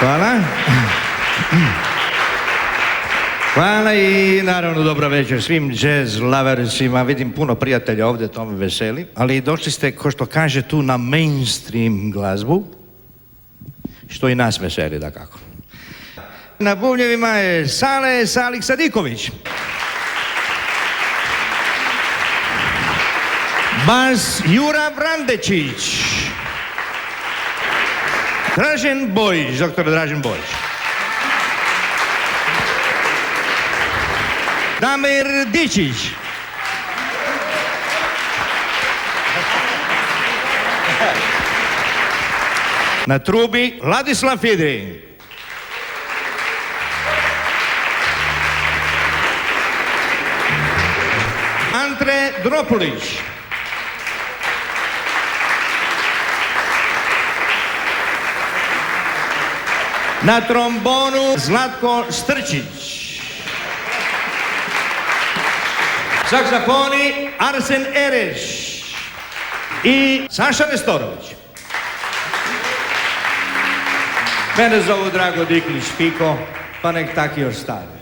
Hvala. Hvala i naravno dobro večer svim jazz loversima. Vidim puno prijatelja ovdje, to me veseli. Ali došli ste, ko što kaže, tu na mainstream glazbu, što i nas veseli, dakako. Na bubnjevima je Salih Sadiković. Bas Jura Brandečić. Dražen Bojić, doktor Dražen Bojić. Damir Dičić. Na trubi Ladislav Fidrin. Antre Dropulić. Na trombonu Zlatko Strčić. Saksofoni Arsen Ereš i Saša Nestorović. Mene zovu Drago Diklić Piko, pa nek tak i ostane.